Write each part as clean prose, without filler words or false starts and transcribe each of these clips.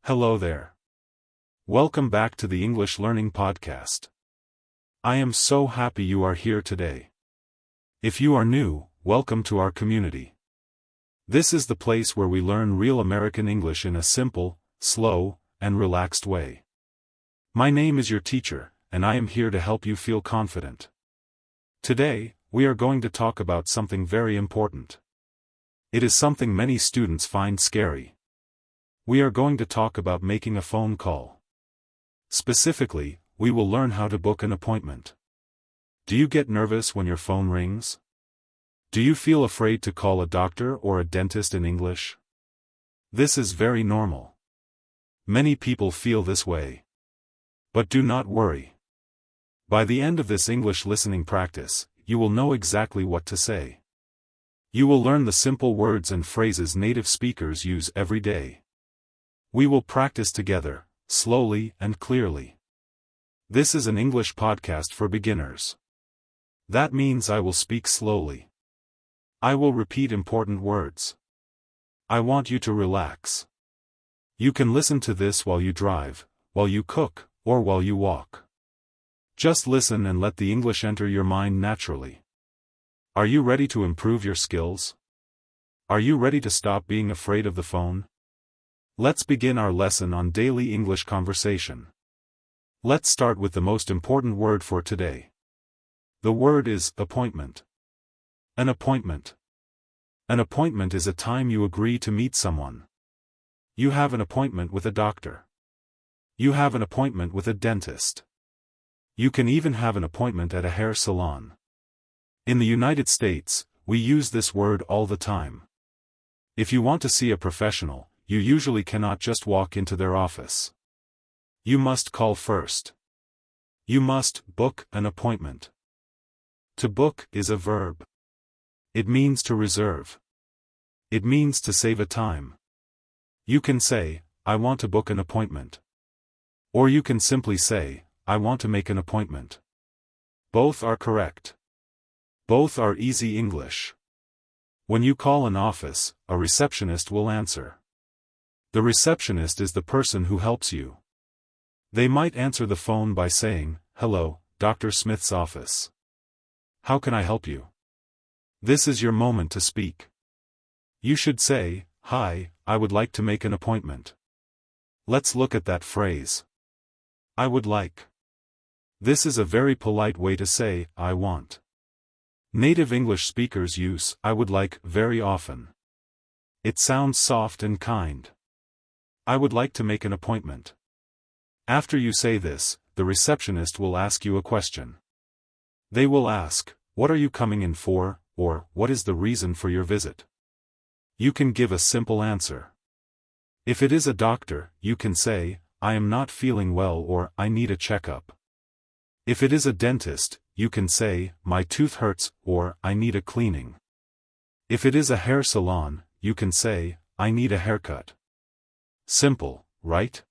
Hello there. Welcome back to the English Learning Podcast. I am so happy you are here today. If you are new, welcome to our community. This is the place where we learn real American English in a simple, slow, and relaxed way. My name is your teacher, and I am here to help you feel confident. Today, we are going to talk about something very important. It is something many students find scary. We are going to talk about making a phone call. Specifically, we will learn how to book an appointment. Do you get nervous when your phone rings? Do you feel afraid to call a doctor or a dentist in English? This is very normal. Many people feel this way. But do not worry. By the end of this English listening practice, you will know exactly what to say. You will learn the simple words and phrases native speakers use every day. We will practice together, slowly and clearly. This is an English podcast for beginners. That means I will speak slowly. I will repeat important words. I want you to relax. You can listen to this while you drive, while you cook, or while you walk. Just listen and let the English enter your mind naturally. Are you ready to improve your skills? Are you ready to stop being afraid of the phone? Let's begin our lesson on daily English conversation. Let's start with the most important word for today. The word is appointment. An appointment. An appointment is a time you agree to meet someone. You have an appointment with a doctor. You have an appointment with a dentist. You can even have an appointment at a hair salon. In the United States, we use this word all the time. If you want to see a professional, you usually cannot just walk into their office. You must call first. You must book an appointment. To book is a verb. It means to reserve. It means to save a time. You can say, I want to book an appointment. Or you can simply say, I want to make an appointment. Both are correct. Both are easy English. When you call an office, a receptionist will answer. The receptionist is the person who helps you. They might answer the phone by saying, Hello, Dr. Smith's office. How can I help you? This is your moment to speak. You should say, Hi, I would like to make an appointment. Let's look at that phrase. I would like. This is a very polite way to say, I want. Native English speakers use I would like very often. It sounds soft and kind. I would like to make an appointment. After you say this, the receptionist will ask you a question. They will ask, What are you coming in for, or what is the reason for your visit? You can give a simple answer. If it is a doctor, you can say, I am not feeling well or I need a checkup. If it is a dentist, you can say, My tooth hurts or I need a cleaning. If it is a hair salon, you can say, I need a haircut. Simple, right?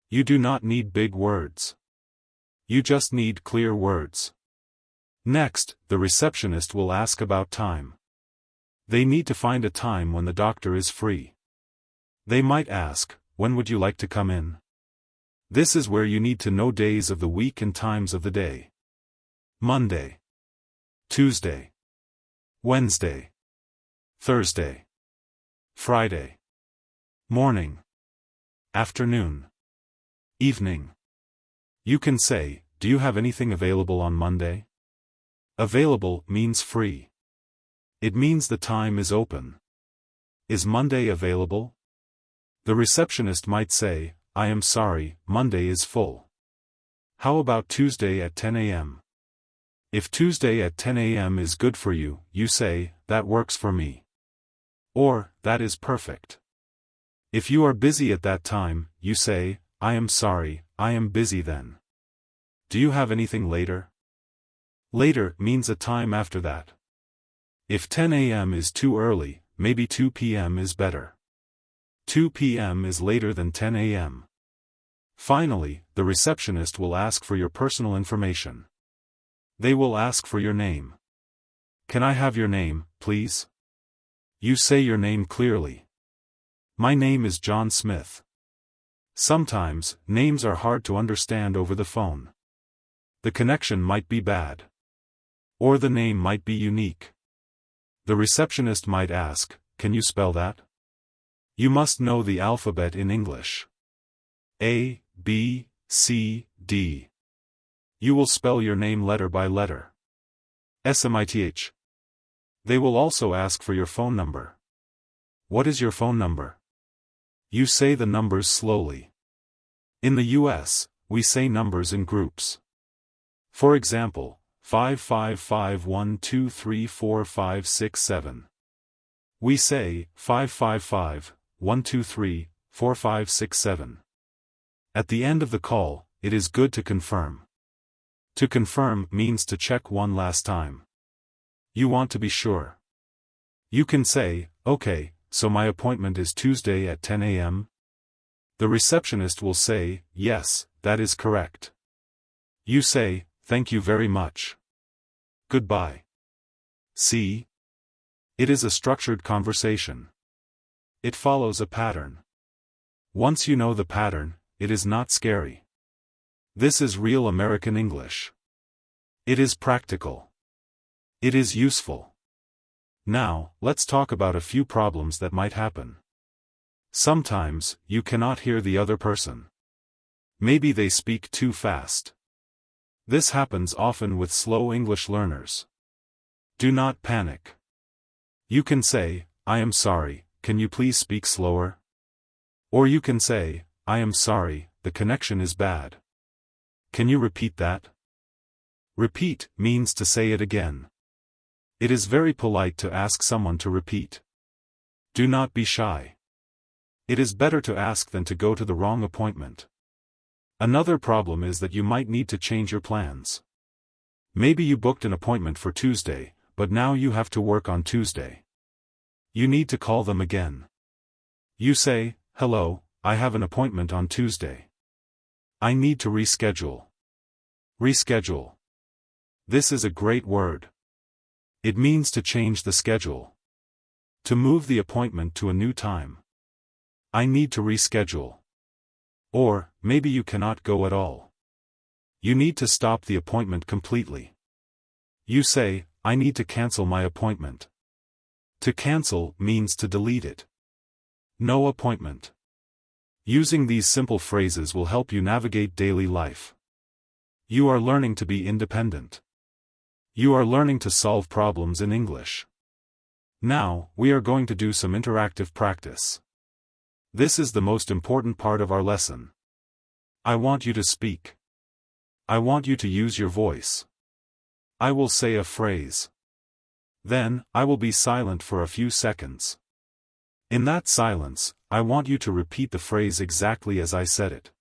You do not need big words. You just need clear words. Next, the receptionist will ask about time. They need to find a time when the doctor is free. They might ask, When would you like to come in? This is where you need to know days of the week and times of the day. Monday, Tuesday, Wednesday, Thursday, Friday, morning, afternoon, evening. You can say, Do you have anything available on Monday? Available means free. It means the time is open. Is Monday available? The receptionist might say, I am sorry, Monday is full. How about Tuesday at 10 a.m.? If Tuesday at 10 a.m. is good for you, you say, That works for me. Or, That is perfect. If you are busy at that time, you say, I am sorry, I am busy then. Do you have anything later? Later means a time after that. If 10 a.m. is too early, maybe 2 p.m. is better. 2 p.m. is later than 10 a.m. Finally, the receptionist will ask for your personal information. They will ask for your name. Can I have your name, please? You say your name clearly. My name is John Smith. Sometimes, names are hard to understand over the phone. The connection might be bad. Or the name might be unique. The receptionist might ask, "Can you spell that?" You must know the alphabet in English. A, B, C, D. You will spell your name letter by letter. SMITH. They will also ask for your phone number. What is your phone number? You say the numbers slowly. In the US, we say numbers in groups. For example, 55512345667. We say 55512345667. At the end of the call, it is good to confirm. To confirm means to check one last time. You want to be sure. You can say, "Okay, so my appointment is Tuesday at 10 a.m.? The receptionist will say, "Yes, that is correct." You say, "Thank you very much. Goodbye." See? It is a structured conversation. It follows a pattern. Once you know the pattern, it is not scary. This is real American English. It is practical. It is useful. Now, let's talk about a few problems that might happen. Sometimes, you cannot hear the other person. Maybe they speak too fast. This happens often with slow English learners. Do not panic. You can say, "I am sorry, can you please speak slower?" Or you can say, "I am sorry, the connection is bad. Can you repeat that?" Repeat means to say it again. It is very polite to ask someone to repeat. Do not be shy. It is better to ask than to go to the wrong appointment. Another problem is that you might need to change your plans. Maybe you booked an appointment for Tuesday, but now you have to work on Tuesday. You need to call them again. You say, "Hello, I have an appointment on Tuesday. I need to reschedule." Reschedule. This is a great word. It means to change the schedule. To move the appointment to a new time. I need to reschedule. Or, maybe you cannot go at all. You need to stop the appointment completely. You say, "I need to cancel my appointment." To cancel means to delete it. No appointment. Using these simple phrases will help you navigate daily life. You are learning to be independent. You are learning to solve problems in English. Now, we are going to do some interactive practice. This is the most important part of our lesson. I want you to speak. I want you to use your voice. I will say a phrase. Then, I will be silent for a few seconds. In that silence, I want you to repeat the phrase exactly as I said it.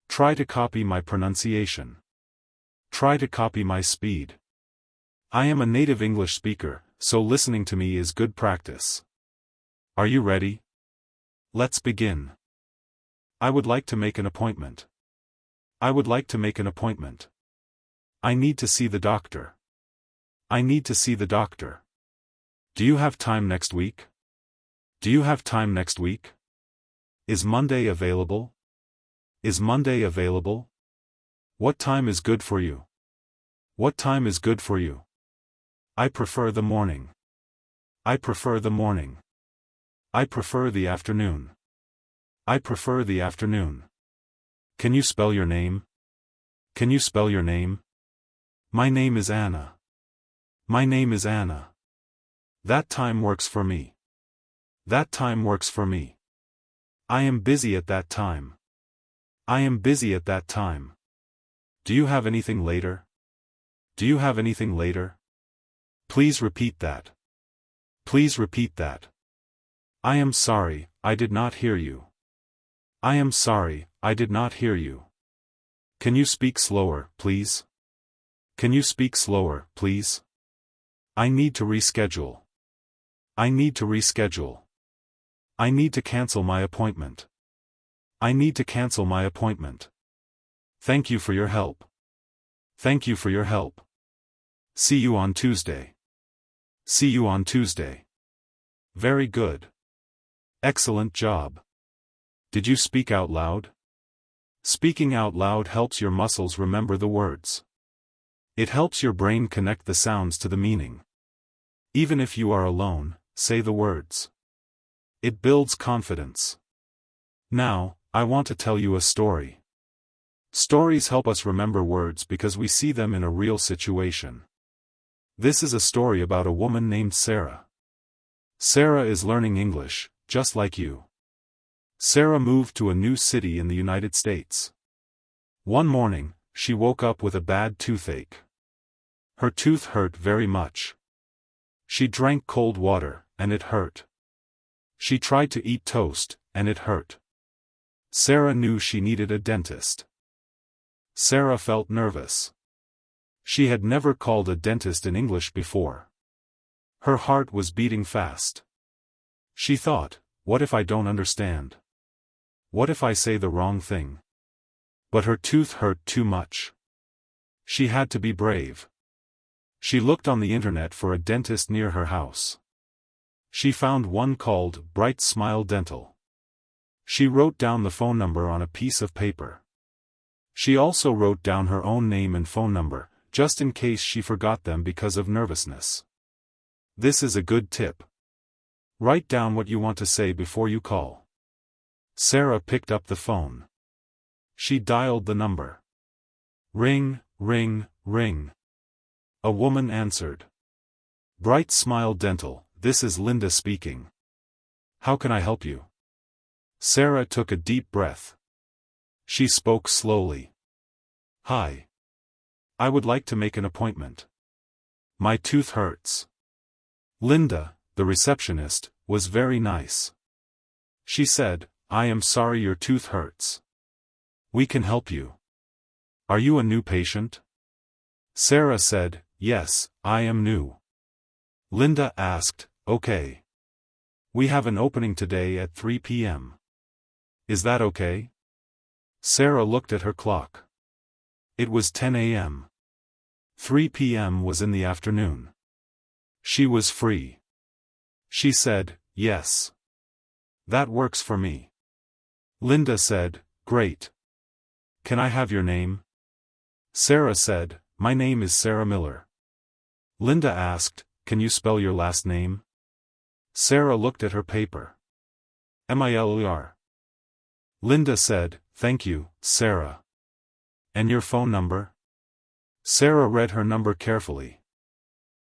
Try to copy my pronunciation. Try to copy my speed. I am a native English speaker, so listening to me is good practice. Are you ready? Let's begin. I would like to make an appointment. I would like to make an appointment. I need to see the doctor. I need to see the doctor. Do you have time next week? Do you have time next week? Is Monday available? Is Monday available? What time is good for you? What time is good for you? I prefer the morning. I prefer the morning. I prefer the afternoon. I prefer the afternoon. Can you spell your name? Can you spell your name? My name is Anna. My name is Anna. That time works for me. That time works for me. I am busy at that time. I am busy at that time. Do you have anything later? Do you have anything later? Please repeat that. Please repeat that. I am sorry, I did not hear you. I am sorry, I did not hear you. Can you speak slower, please? Can you speak slower, please? I need to reschedule. I need to reschedule. I need to cancel my appointment. I need to cancel my appointment. Thank you for your help. Thank you for your help. See you on Tuesday. See you on Tuesday. Very good. Excellent job. Did you speak out loud? Speaking out loud helps your muscles remember the words. It helps your brain connect the sounds to the meaning. Even if you are alone, say the words. It builds confidence. Now, I want to tell you a story. Stories help us remember words because we see them in a real situation. This is a story about a woman named Sarah. Sarah is learning English, just like you. Sarah moved to a new city in the United States. One morning, she woke up with a bad toothache. Her tooth hurt very much. She drank cold water, and it hurt. She tried to eat toast, and it hurt. Sarah knew she needed a dentist. Sarah felt nervous. She had never called a dentist in English before. Her heart was beating fast. She thought, what if I don't understand? What if I say the wrong thing? But her tooth hurt too much. She had to be brave. She looked on the internet for a dentist near her house. She found one called Bright Smile Dental. She wrote down the phone number on a piece of paper. She also wrote down her own name and phone number, just in case she forgot them because of nervousness. This is a good tip. Write down what you want to say before you call. Sarah picked up the phone. She dialed the number. Ring, ring, ring. A woman answered. Bright Smile Dental, this is Linda speaking. How can I help you? Sarah took a deep breath. She spoke slowly. Hi. I would like to make an appointment. My tooth hurts. Linda, the receptionist, was very nice. She said, I am sorry your tooth hurts. We can help you. Are you a new patient? Sarah said, yes, I am new. Linda asked, okay. We have an opening today at 3 p.m. Is that okay? Sarah looked at her clock. It was 10 a.m. 3 p.m. was in the afternoon. She was free. She said, yes. That works for me. Linda said, great. Can I have your name? Sarah said, my name is Sarah Miller. Linda asked, can you spell your last name? Sarah looked at her paper. Miller. Linda said, thank you, Sarah. And your phone number? Sarah read her number carefully.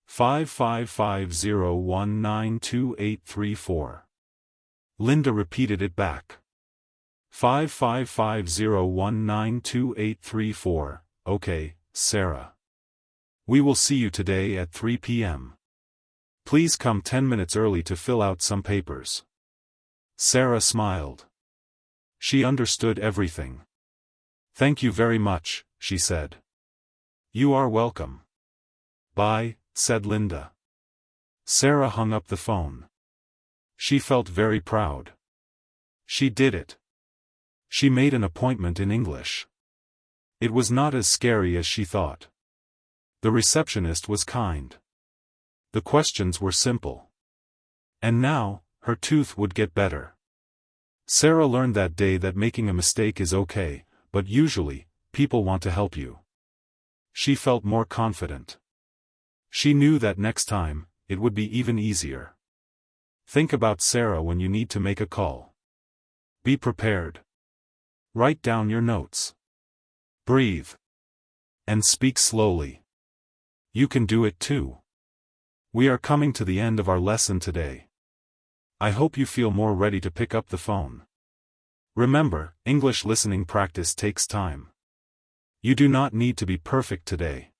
5550192834. Linda repeated it back. 5550192834, okay, Sarah. We will see you today at 3 p.m. Please come 10 minutes early to fill out some papers. Sarah smiled. She understood everything. Thank you very much, she said. You are welcome. Bye, said Linda. Sarah hung up the phone. She felt very proud. She did it. She made an appointment in English. It was not as scary as she thought. The receptionist was kind. The questions were simple. And now, her tooth would get better. Sarah learned that day that making a mistake is okay, but usually, people want to help you. She felt more confident. She knew that next time, it would be even easier. Think about Sarah when you need to make a call. Be prepared. Write down your notes. Breathe. And speak slowly. You can do it too. We are coming to the end of our lesson today. I hope you feel more ready to pick up the phone. Remember, English listening practice takes time. You do not need to be perfect today.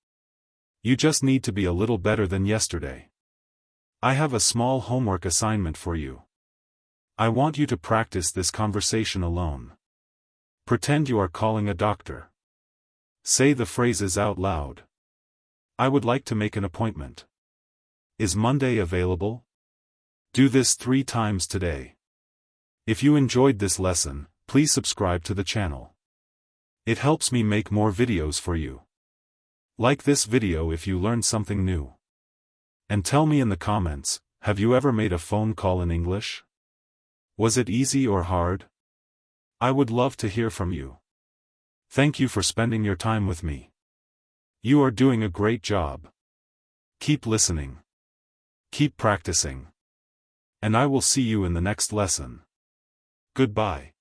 You just need to be a little better than yesterday. I have a small homework assignment for you. I want you to practice this conversation alone. Pretend you are calling a doctor. Say the phrases out loud. I would like to make an appointment. Is Monday available? Do this 3 times today. If you enjoyed this lesson, please subscribe to the channel. It helps me make more videos for you. Like this video if you learned something new. And tell me in the comments, have you ever made a phone call in English? Was it easy or hard? I would love to hear from you. Thank you for spending your time with me. You are doing a great job. Keep listening. Keep practicing. And I will see you in the next lesson. Goodbye.